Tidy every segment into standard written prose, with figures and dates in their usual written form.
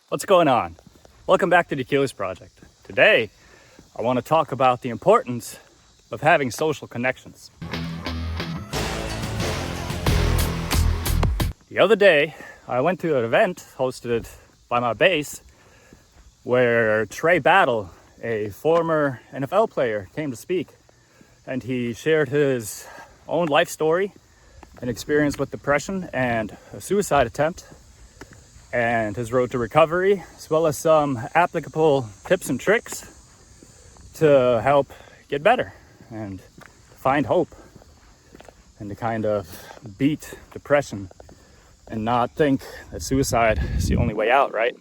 What's going on? Welcome back to the Achilles Project. Today, I want to talk about the importance of having social connections. The other day, I went to an event hosted by my base where Trey Battle, a former NFL player, came to speak. And he shared his own life story and experience with depression and a suicide attempt, and his road to recovery, as well as some applicable tips and tricks to help get better and find hope and to kind of beat depression and not think that suicide is the only way out, right?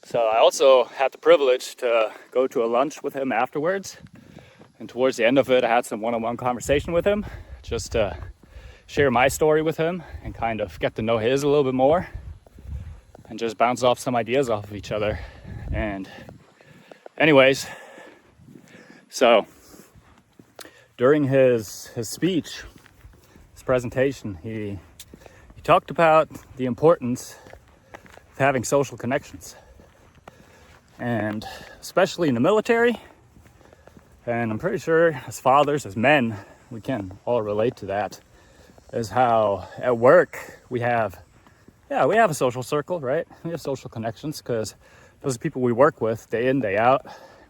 So I also had the privilege to go to a lunch with him afterwards, and towards the end of it I had some one-on-one conversation with him just to share my story with him and kind of get to know his a little bit more and just bounce off some ideas off of each other. And anyways, so during his speech, his presentation, he talked about the importance of having social connections, and especially in the military. And I'm pretty sure as fathers, as men, we can all relate to that, is how at work we have a social circle, right? We have social connections because those are people we work with day in, day out.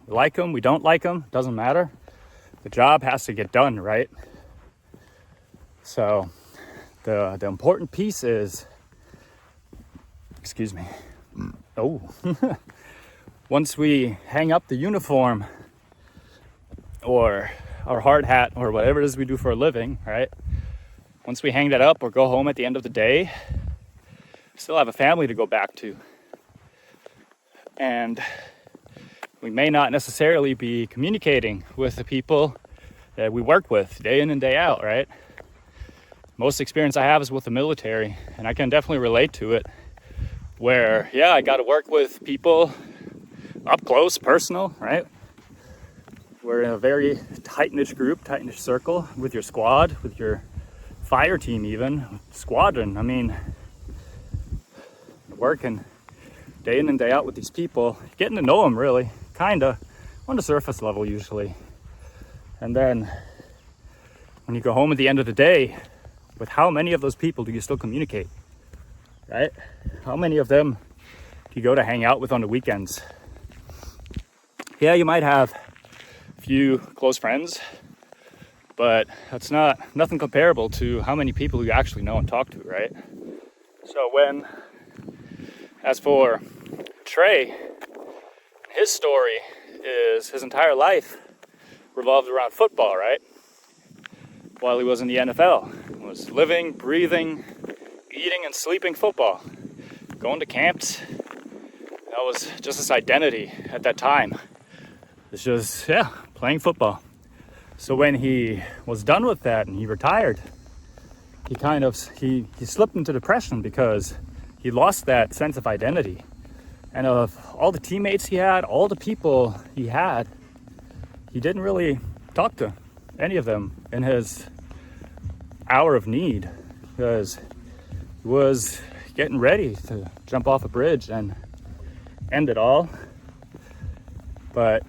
We like them, we don't like them, doesn't matter. The job has to get done, right? So the important piece is, once we hang up the uniform or our hard hat or whatever it is we do for a living, right? Once we hang that up or go home at the end of the day, still have a family to go back to. And we may not necessarily be communicating with the people that we work with day in and day out, right? Most experience I have is with the military, and I can definitely relate to it, where, I got to work with people up close, personal, right? We're in a very tight-knit group, tight-knit circle with your squad, with your fire team even, squadron. I mean, working day in and day out with these people, getting to know them really, kinda, on the surface level usually. And then when you go home at the end of the day, with how many of those people do you still communicate, right? How many of them do you go to hang out with on the weekends? Yeah, you might have a few close friends, but that's nothing comparable to how many people you actually know and talk to, right? So as for Trey, his story is his entire life revolved around football, right? While he was in the NFL, he was living, breathing, eating and sleeping football, going to camps. That was just his identity at that time. It's just, playing football. So when he was done with that and he retired, he slipped into depression because he lost that sense of identity. And of all the teammates he had, all the people he had, he didn't really talk to any of them in his hour of need, because he was getting ready to jump off a bridge and end it all. But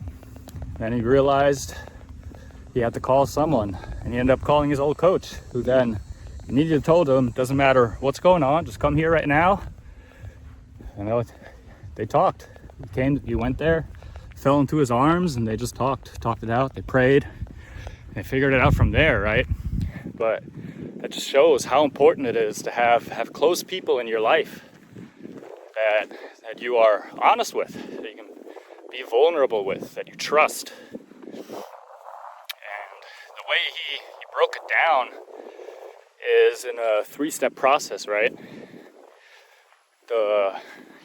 then he realized he had to call someone, and he ended up calling his old coach, who then immediately told him, doesn't matter what's going on, just come here right now. And they talked. He went there, fell into his arms, and they just talked it out. They prayed, and they figured it out from there, right? But that just shows how important it is to have close people in your life that you are honest with, that you can be vulnerable with, that you trust. And the way he broke it down is in a 3-step process, right?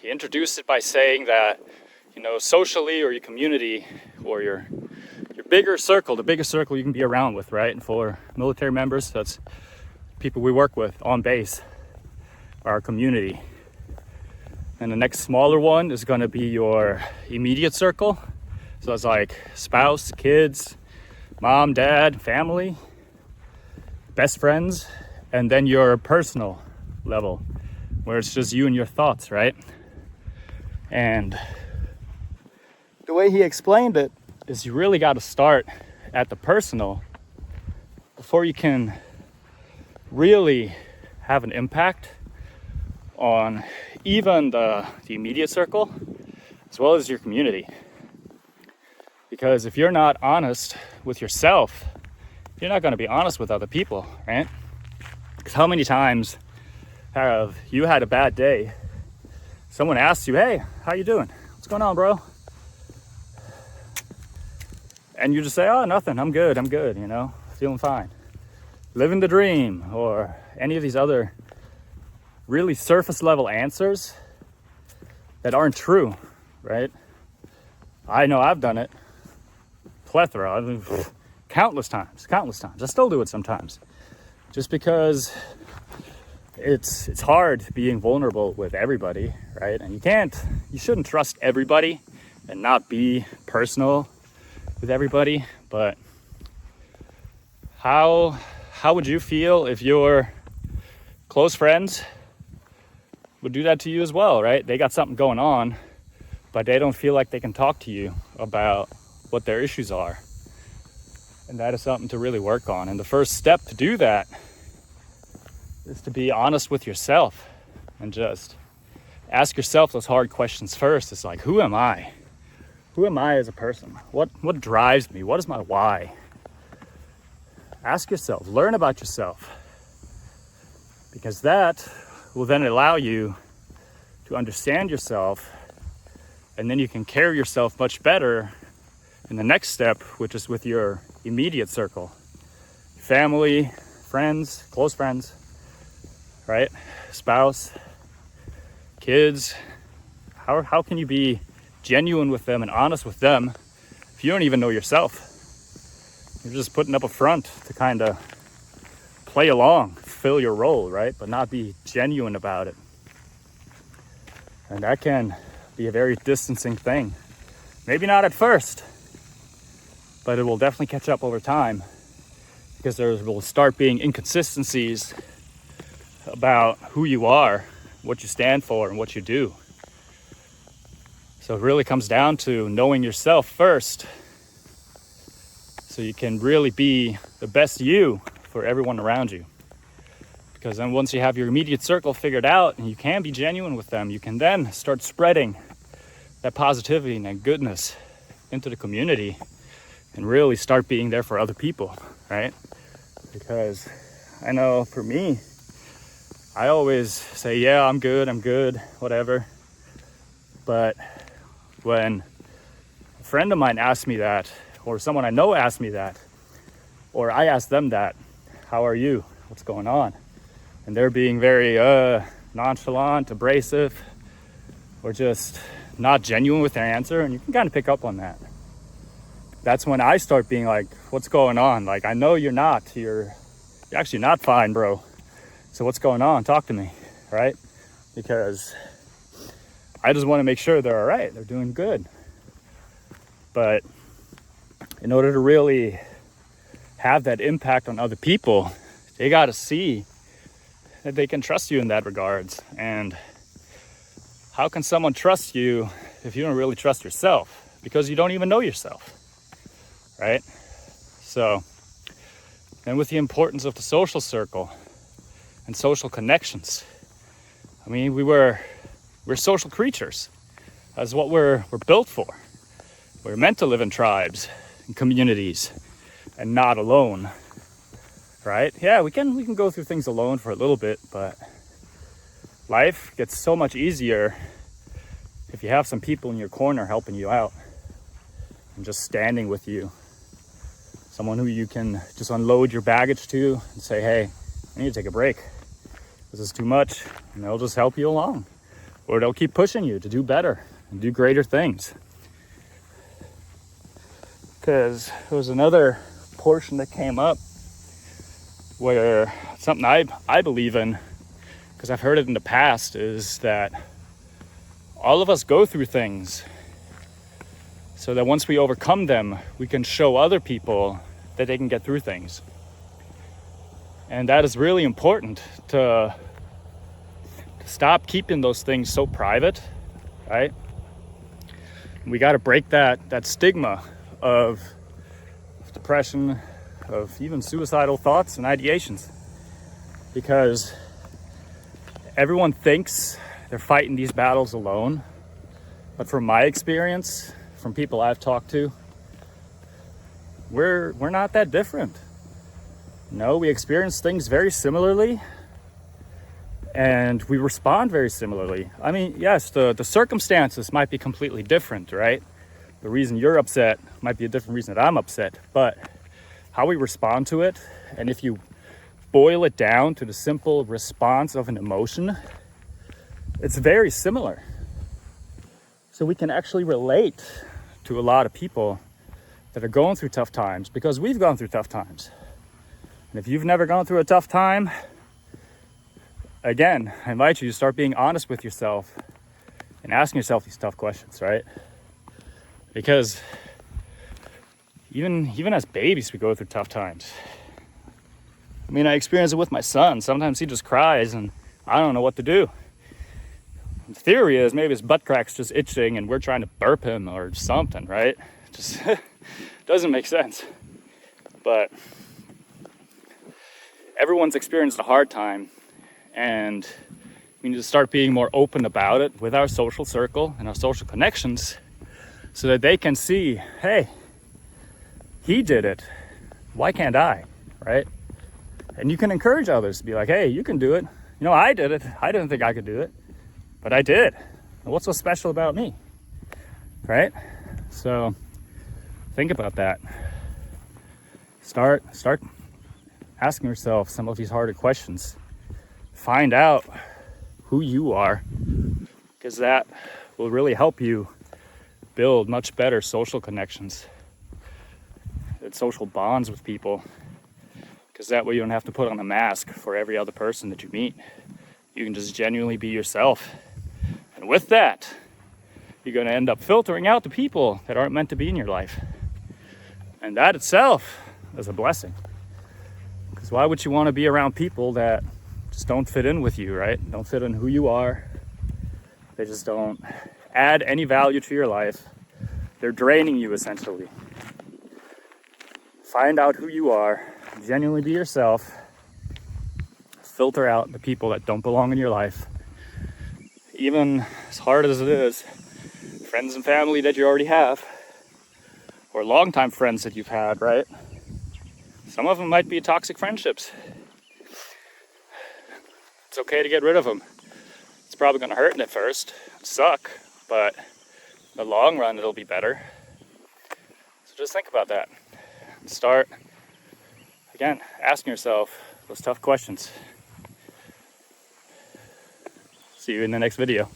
He introduced it by saying that, socially, or your community, or your bigger circle, the biggest circle you can be around with, right? And for military members, that's people we work with on base, our community. And the next smaller one is going to be your immediate circle. So it's like spouse, kids, mom, dad, family, best friends, and then your personal level, where it's just you and your thoughts, right? And the way he explained it is you really got to start at the personal before you can really have an impact on even the immediate circle as well as your community. Because if you're not honest with yourself, you're not going to be honest with other people, right? Because how many times have you had a bad day? Someone asks you, hey, how you doing? What's going on, bro? And you just say, oh, nothing, I'm good, feeling fine. Living the dream, or any of these other really surface level answers that aren't true, right? I know I've done it. Plethora, I mean, countless times. I still do it sometimes. Just because it's hard being vulnerable with everybody, right? And you shouldn't trust everybody and not be personal with everybody. But how would you feel if your close friends would do that to you as well, right? They got something going on, but they don't feel like they can talk to you about what their issues are. And that is something to really work on. And the first step to do that is to be honest with yourself and just ask yourself those hard questions first. It's like, who am I? Who am I as a person? What drives me? What is my why? Ask yourself, learn about yourself, because that will then allow you to understand yourself, and then you can carry yourself much better in the next step, which is with your immediate circle, family, friends, close friends, right? Spouse, kids. How can you be genuine with them and honest with them if you don't even know yourself? You're just putting up a front to kind of play along, fill your role, right? But not be genuine about it. And that can be a very distancing thing. Maybe not at first, but it will definitely catch up over time, because there will start being inconsistencies about who you are, what you stand for, and what you do. So it really comes down to knowing yourself first, so you can really be the best you for everyone around you. Because then once you have your immediate circle figured out and you can be genuine with them, you can then start spreading that positivity and that goodness into the community and really start being there for other people, right? Because I know for me, I always say, yeah, I'm good, whatever. But when a friend of mine asks me that, or someone I know asks me that, or I ask them that, how are you? What's going on? And they're being very nonchalant, abrasive, or just not genuine with their answer, and you can kind of pick up on that. That's when I start being like, what's going on? Like, I know you're actually not fine, bro. So what's going on? Talk to me, right? Because I just want to make sure they're all right, they're doing good. But in order to really have that impact on other people, they got to see that they can trust you in that regards. And how can someone trust you if you don't really trust yourself? Because you don't even know yourself, right? So, and with the importance of the social circle and social connections, I mean, we're social creatures. That's what we're built for. We're meant to live in tribes and communities and not alone, right? Yeah, we can go through things alone for a little bit, but life gets so much easier if you have some people in your corner helping you out and just standing with you. Someone who you can just unload your baggage to and say, hey, I need to take a break. This is too much. And they'll just help you along. Or they'll keep pushing you to do better and do greater things. Because there was another portion that came up where something I believe in, because I've heard it in the past, is that all of us go through things so that once we overcome them, we can show other people that they can get through things. And that is really important to stop keeping those things so private, right? We got to break that stigma of depression, of even suicidal thoughts and ideations, because everyone thinks they're fighting these battles alone. But from my experience, from people I've talked to, we're not that different. No, we experience things very similarly, and we respond very similarly. I mean, yes, the circumstances might be completely different, right? The reason you're upset might be a different reason that I'm upset, but how we respond to it, and if you boil it down to the simple response of an emotion, it's very similar. So we can actually relate to a lot of people that are going through tough times, because we've gone through tough times. And if you've never gone through a tough time, again, I invite you to start being honest with yourself and asking yourself these tough questions, right? Because even as babies, we go through tough times. I mean, I experience it with my son. Sometimes he just cries and I don't know what to do. The theory is maybe his butt crack's just itching and we're trying to burp him or something, right? Just doesn't make sense. But everyone's experienced a hard time, and we need to start being more open about it with our social circle and our social connections, so that they can see, hey, he did it, why can't I, right? And you can encourage others to be like, hey, you can do it. You know, I did it. I didn't think I could do it, but I did. And what's so special about me, right? So think about that. Start asking yourself some of these harder questions. Find out who you are, because that will really help you build much better social connections and social bonds with people, because that way you don't have to put on a mask for every other person that you meet. You can just genuinely be yourself. And with that, you're going to end up filtering out the people that aren't meant to be in your life. And that itself is a blessing. Because why would you want to be around people that just don't fit in with you, right? Don't fit in who you are. They just don't add any value to your life. They're draining you, essentially. Find out who you are. Genuinely be yourself. Filter out the people that don't belong in your life. Even as hard as it is, friends and family that you already have, or longtime friends that you've had, right? Some of them might be toxic friendships. It's okay to get rid of them. It's probably going to hurt at first, suck, but in the long run, it'll be better. So just think about that. Start, again, asking yourself those tough questions. See you in the next video.